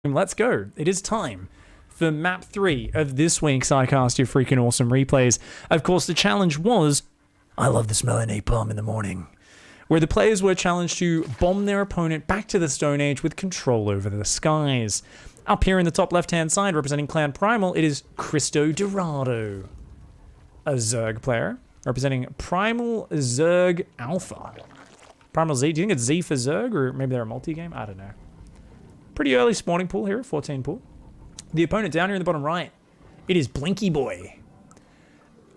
Let's go. It is time for map 3 of this week's iCast Your Freaking Awesome Replays. Of course, the challenge was, I love the smell of napalm in the morning, where the players were challenged to bomb their opponent back to the Stone Age with control over the skies. Up here in the top left-hand side, representing Clan Primal, it is Cristo Dorado, a Zerg player, representing Primal Zerg Alpha. Primal Z, do you think it's Z for Zerg, or maybe they're a multi-game? I don't know. Pretty early spawning pool here, 14 pool. The opponent down here in the bottom right, it is Blinky Boy.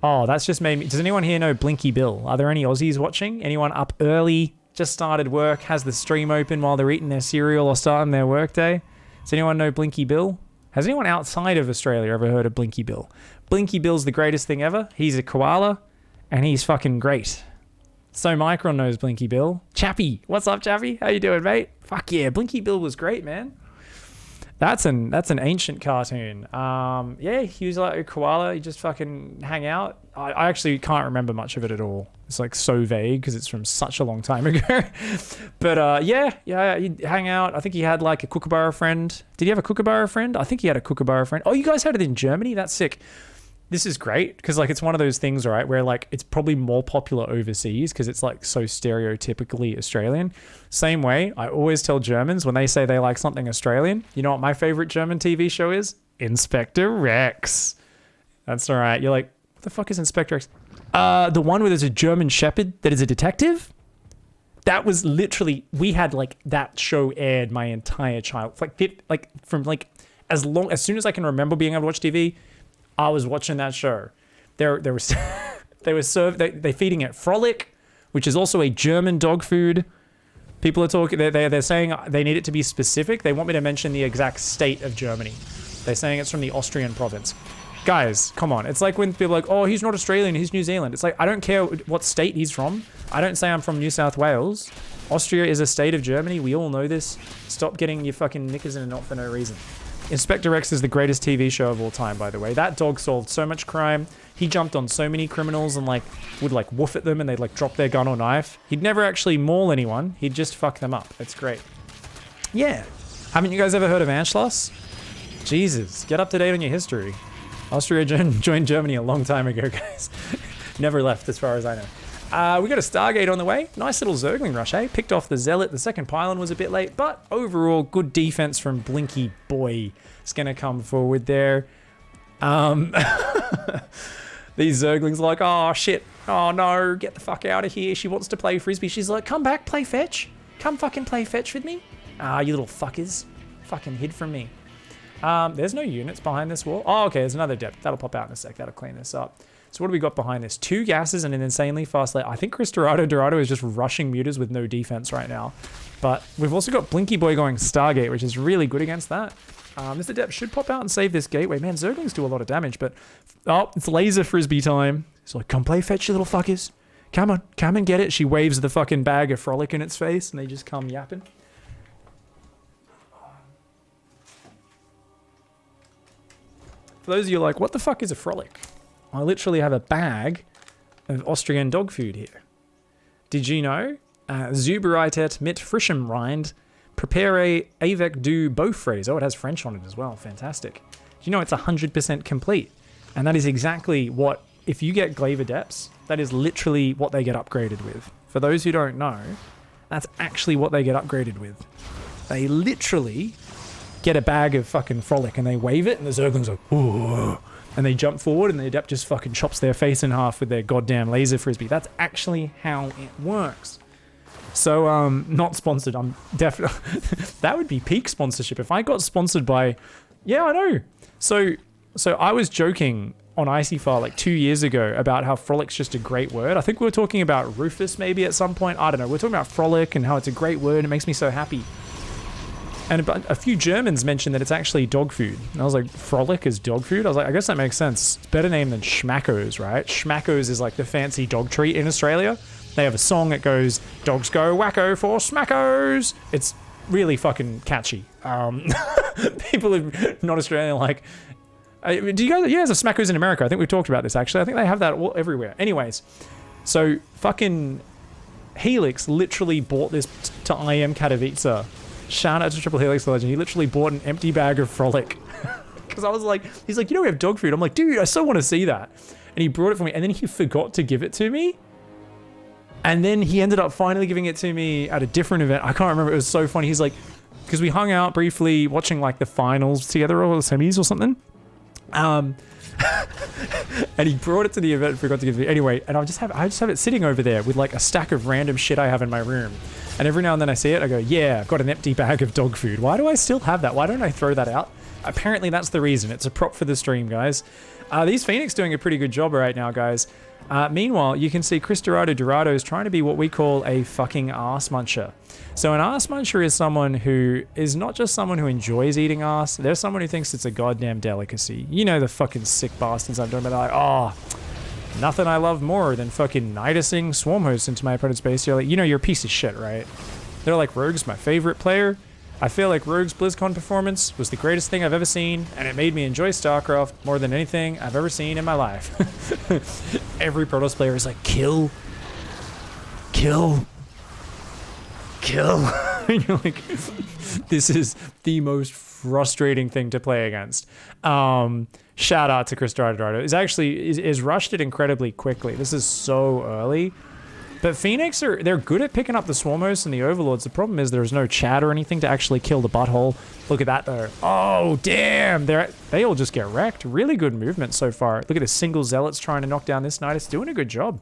Oh, that's just made me... Does anyone here know Blinky Bill? Are there any Aussies watching? Anyone up early, just started work, has the stream open while they're eating their cereal or starting their work day? Does anyone know Blinky Bill? Has anyone outside of Australia ever heard of Blinky Bill? Blinky Bill's the greatest thing ever. He's a koala, and he's fucking great. So Micron knows Blinky Bill. Chappie, what's up, Chappie? How you doing, mate? Fuck yeah, Blinky Bill was great, man. That's an ancient cartoon. Yeah, he was like a koala. He just fucking hang out. I actually can't remember much of it at all. It's like so vague because it's from such a long time ago. But yeah, he'd hang out. I think he had like a Kookaburra friend. Did he have a Kookaburra friend? I think he had a Kookaburra friend. Oh, you guys had it in Germany? That's sick. This is great because like it's one of those things, right, where like it's probably more popular overseas because it's like so stereotypically Australian. Same way, I always tell Germans when they say they like something Australian, you know what my favorite German TV show is? Inspector Rex. That's all right. You're like, what the fuck is Inspector Rex? The one where there's a German shepherd that is a detective? That was literally, we had like that show aired my entire child, like from like as soon as I can remember being able to watch TV, I was watching that show. There was they feeding it Frolic, which is also a German dog food. People are talking. They're saying they need it to be specific. They want me to mention the exact state of Germany. They're saying it's from the Austrian province. Guys, come on. It's like when people are like, oh, he's not Australian, he's New Zealand. It's like, I don't care what state he's from. I don't say I'm from New South Wales. Austria is a state of Germany. We all know this. Stop getting your fucking knickers in a knot for no reason. Inspector Rex is the greatest TV show of all time, by the way. That dog solved so much crime. He jumped on so many criminals and like would like woof at them and they'd like drop their gun or knife. He'd never actually maul anyone. He'd just fuck them up. It's great. Yeah. Haven't you guys ever heard of Anschluss? Jesus, get up to date on your history. Austria joined Germany a long time ago, guys. Never left as far as I know. We got a Stargate on the way. Nice little Zergling rush, eh? Picked off the Zealot. The second pylon was a bit late, but overall, good defense from Blinky Boy. It's going to come forward there. These Zerglings are like, oh, shit. Oh, no. Get the fuck out of here. She wants to play Frisbee. She's like, come back, play fetch. Come fucking play fetch with me. Ah, you little fuckers. Fucking hid from me. There's no units behind this wall. Oh, okay. There's another depth. That'll pop out in a sec. That'll clean this up. So what do we got behind this? 2 gases and an insanely fast lane. I think Chris Dorado is just rushing mutas with no defense right now. But we've also got Blinky Boy going Stargate, which is really good against that. Mr. Depp should pop out and save this gateway. Man, Zerglings do a lot of damage, but... Oh, it's laser Frisbee time. He's like, come play fetch, you little fuckers. Come on, come and get it. She waves the fucking bag of Frolic in its face, and they just come yapping. For those of you like, what the fuck is a Frolic? I literally have a bag of Austrian dog food here. Did you know? Zubereitet mit frischem Rind. Prepare avec du Beaufrais. Oh, it has French on it as well. Fantastic. Do you know it's 100% complete? And that is exactly what, if you get Glaver Depths, that is literally what they get upgraded with. For those who don't know, that's actually what they get upgraded with. They literally get a bag of fucking Frolic and they wave it and the Zerglings are like, ooh. And they jump forward and the Adept just fucking chops their face in half with their goddamn laser Frisbee. That's actually how it works. So, not sponsored. I'm definitely... That would be peak sponsorship. If I got sponsored by... Yeah, I know. So I was joking on Icyfire like 2 years ago about how Frolic's just a great word. I think we were talking about Rufus maybe at some point. I don't know. We're talking about Frolic and how it's a great word. It makes me so happy. And a few Germans mentioned that it's actually dog food. And I was like, Frolic is dog food? I was like, I guess that makes sense. It's a better name than Schmackos, right? Schmackos is like the fancy dog treat in Australia. They have a song that goes, dogs go wacko for Smackos. It's really fucking catchy. People who are not Australian like, do you guys, yeah, there's a Smackos in America. I think we've talked about this actually. I think they have that everywhere. Anyways, so fucking Helix literally bought this to IM Katowice Shout out to Triple Helix Legend. He literally bought an empty bag of Frolic. Because I was like, he's like, you know we have dog food. I'm like, dude, I so want to see that. And he brought it for me. And then he forgot to give it to me. And then he ended up finally giving it to me at a different event. I can't remember. It was so funny. He's like, because we hung out briefly watching like the finals together or the semis or something. And he brought it to the event and forgot to give it. Anyway, and I just have it sitting over there with like a stack of random shit I have in my room. And every now and then I see it, I go, yeah, I've got an empty bag of dog food. Why do I still have that? Why don't I throw that out? Apparently that's the reason. It's a prop for the stream, guys. These Phoenix doing a pretty good job right now, guys. Meanwhile, you can see Chris Dorado is trying to be what we call a fucking ass muncher. So an ass muncher is someone who is not just someone who enjoys eating ass. They're someone who thinks it's a goddamn delicacy. You know the fucking sick bastards I'm talking about. Like, oh, nothing I love more than fucking nidusing swarm hosts into my opponent's base. You're like, you know, you're a piece of shit, right? They're like, Rogue's my favorite player. I feel like Rogue's BlizzCon performance was the greatest thing I've ever seen, and it made me enjoy StarCraft more than anything I've ever seen in my life. Every Protoss player is like, kill. And you're like, this is the most frustrating thing to play against. Shout out to Chris Dorado. Is rushed it incredibly quickly. This is so early. But Phoenix they're good at picking up the Swarm Hosts and the Overlords. The problem is there's no chat or anything to actually kill the butthole. Look at that though. Oh damn, they all just get wrecked. Really good movement so far. Look at the single Zealots trying to knock down this Nidus. Doing a good job.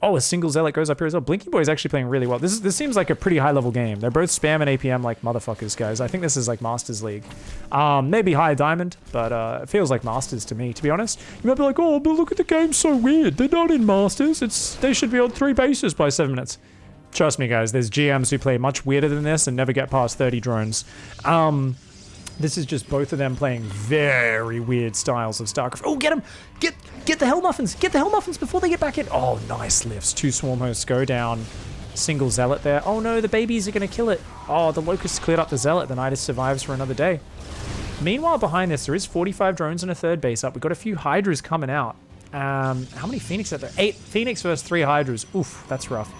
Oh, a single Zealot goes up here as well. Blinky Boy is actually playing really well. This seems like a pretty high level game. They're both spam and APM like motherfuckers, guys. I think this is like Masters League. Maybe higher Diamond, but it feels like Masters to me, to be honest. You might be like, oh, but look at the game, so weird. They're not in Masters. They should be on 3 bases by 7 minutes. Trust me, guys. There's GMs who play much weirder than this and never get past 30 drones. This is just both of them playing very weird styles of StarCraft. Oh, get him! Get the Hell Muffins! Get the Hell Muffins before they get back in! Oh, nice lifts. 2 Swarm Hosts go down. Single Zealot there. Oh no, the babies are going to kill it. Oh, the Locusts cleared up the Zealot. The Nidus survives for another day. Meanwhile, behind this, there is 45 drones and a 3rd base up. We've got a few Hydras coming out. How many Phoenix are there? 8 Phoenix versus 3 Hydras. Oof, that's rough.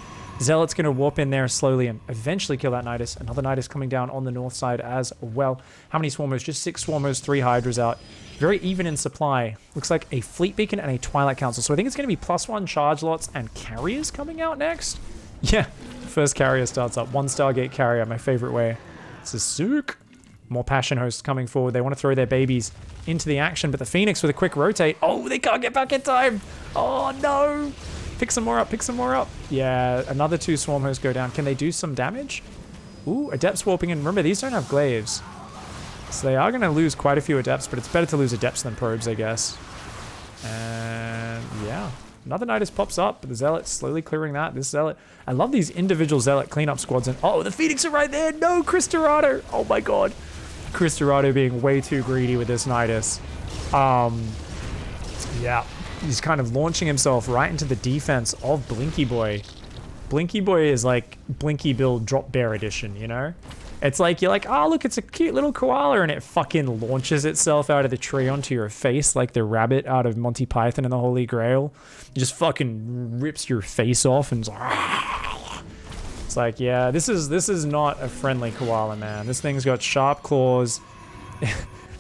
Zealot's going to warp in there slowly and eventually kill that Nidus. Another Nidus coming down on the north side as well. How many Swarmers? Just 6 Swarmers, 3 Hydras out. Very even in supply. Looks like a Fleet Beacon and a Twilight Council. So I think it's going to be +1 charge lots and carriers coming out next. Yeah, first carrier starts up. 1 Stargate carrier, my favorite way. This is sick. More Passion Hosts coming forward. They want to throw their babies into the action, but the Phoenix with a quick rotate. Oh, they can't get back in time. Oh, no. Pick some more up, pick some more up. Yeah, another 2 Swarm Hosts go down. Can they do some damage? Ooh, Adepts warping in. Remember, these don't have glaives. So they are going to lose quite a few Adepts, but it's better to lose Adepts than Probes, I guess. And yeah, another Nidus pops up, but the Zealot's slowly clearing that. This Zealot, I love these individual Zealot cleanup squads. And oh, the Phoenix are right there. No, Chris Dorado. Oh my God. Chris Dorado being way too greedy with this Nidus. Yeah. He's kind of launching himself right into the defense of Blinky Boy. Blinky Boy is like Blinky Bill Drop Bear Edition, you know? It's like, you're like, oh, look, it's a cute little koala, and it fucking launches itself out of the tree onto your face like the rabbit out of Monty Python and the Holy Grail. It just fucking rips your face off and it's like, yeah, this is not a friendly koala, man. This thing's got sharp claws.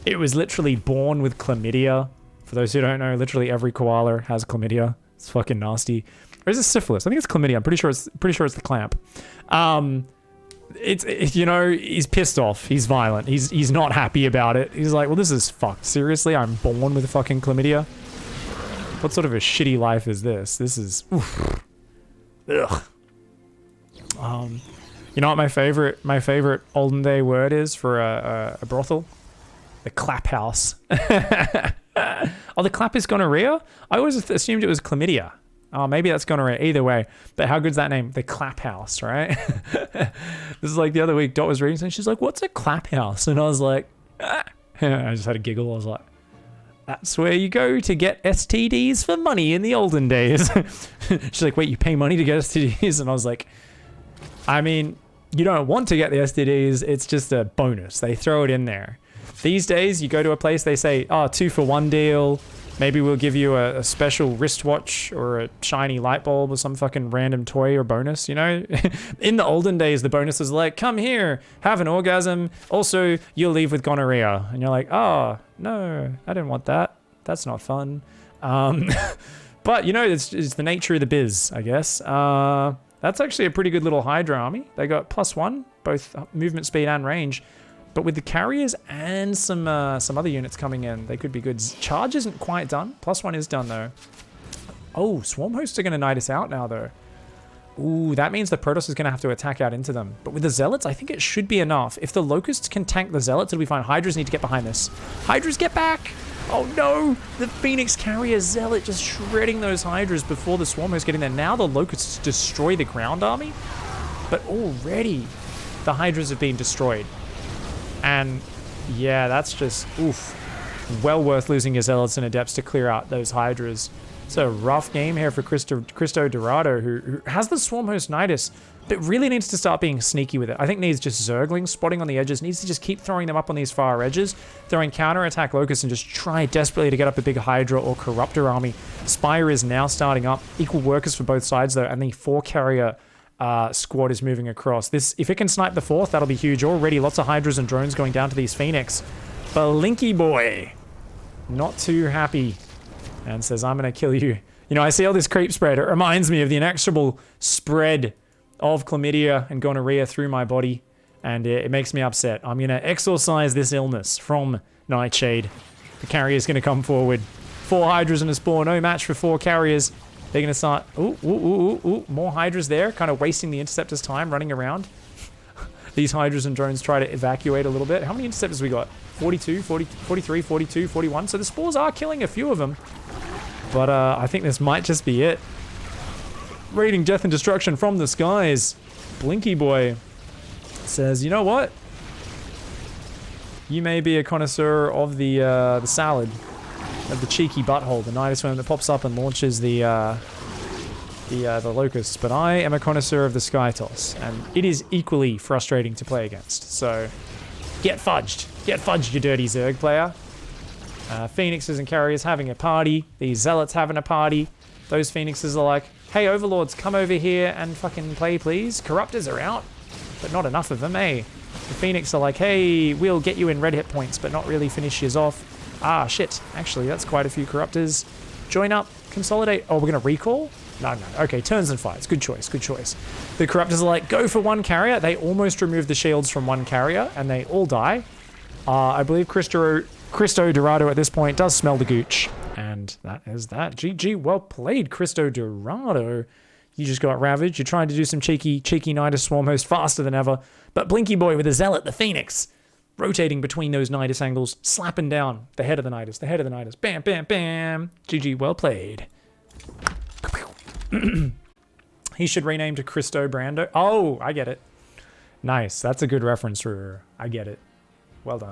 It was literally born with chlamydia. For those who don't know, literally every koala has chlamydia. It's fucking nasty. Or is it syphilis? I think it's chlamydia. I'm pretty sure it's the clamp. It's you know, he's pissed off. He's violent. He's not happy about it. He's like, well, this is fucked. Seriously, I'm born with fucking chlamydia. What sort of a shitty life is this? This is oof. Ugh. You know what my favorite olden day word is for a brothel? The clap house. Oh, the clap is gonorrhea? I always assumed it was chlamydia. Oh, maybe that's gonorrhea. Either way. But how good's that name? The Clap House, right? This is like the other week, Dot was reading something. She's like, what's a clap house? And I was like, ah. I just had a giggle. I was like, that's where you go to get STDs for money in the olden days. She's like, wait, you pay money to get STDs? And I was like, I mean, you don't want to get the STDs. It's just a bonus. They throw it in there. These days, you go to a place, they say, oh, 2 for 1 deal. Maybe we'll give you a special wristwatch or a shiny light bulb or some fucking random toy or bonus, you know? In the olden days, the bonus is like, come here, have an orgasm. Also, you'll leave with gonorrhea. And you're like, oh, no, I didn't want that. That's not fun. But, you know, it's the nature of the biz, I guess. That's actually a pretty good little Hydra army. They got +1, both movement speed and range. But with the carriers and some other units coming in, they could be good. Charge isn't quite done. +1 is done, though. Oh, Swarm Hosts are going to night us out now, though. Ooh, that means the Protoss is going to have to attack out into them. But with the Zealots, I think it should be enough. If the Locusts can tank the Zealots, it'll be fine. Hydras need to get behind this. Hydras, get back! Oh, no! The Phoenix Carrier Zealot just shredding those Hydras before the Swarm Hosts getting there. Now the Locusts destroy the ground army. But already, the Hydras have been destroyed. And yeah, that's just, oof. Well worth losing your Zealots and Adepts to clear out those Hydras. It's a rough game here for Cristo Dorado, who has the Swarm Host Nidus, but really needs to start being sneaky with it. I think needs just Zerglings spotting on the edges, needs to just keep throwing them up on these far edges, throwing counterattack Locusts and just try desperately to get up a big Hydra or Corruptor army. Spire is now starting up. Equal workers for both sides though, and the 4-carrier squad is moving across. This, if it can snipe the 4th, that'll be huge. Already lots of Hydras and drones going down to these Phoenix. Blinky boy, not too happy, and says, I'm gonna kill you. You know, I see all this creep spread. It reminds me of the inexorable spread of chlamydia and gonorrhea through my body, and it makes me upset. I'm gonna exorcise this illness from Nightshade. The carrier's gonna come forward. 4 Hydras in a spawn, no match for 4 carriers. They're going to start... Ooh. More Hydras there. Kind of wasting the Interceptor's time running around. These Hydras and drones try to evacuate a little bit. How many Interceptors we got? 42, 40, 43, 42, 41. So the spores are killing a few of them. But I think this might just be it. Raining death and destruction from the skies. Blinky boy says, you know what? You may be a connoisseur of the salad. Of the cheeky butthole, the Nidus worm that pops up and launches the Locusts, but I am a connoisseur of the Sky Toss, and it is equally frustrating to play against. So, get fudged, you dirty Zerg player. Phoenixes and carriers having a party. These Zealots having a party. Those Phoenixes are like, hey, Overlords, come over here and fucking play, please. Corruptors are out, but not enough of them, eh? The Phoenix are like, hey, we'll get you in red hit points, but not really finish yours off. Ah, shit. Actually, that's quite a few Corruptors. Join up, consolidate. Oh, we're going to recall? No. Okay, turns and fights. Good choice. The Corruptors are like, go for 1 carrier. They almost remove the shields from 1 carrier, and they all die. I believe Cristo Dorado at this point does smell the gooch. And that is that. GG, well played, Cristo Dorado. You just got ravaged. You're trying to do some cheeky Nidus Swarm Host faster than ever. But Blinky Boy with a Zealot, the Phoenix, rotating between those Nidus angles, slapping down the head of the Nidus. Bam, bam, bam. GG, well played. He should rename to Cristo Brando. Oh, I get it. Nice. That's a good reference for her. I get it. Well done.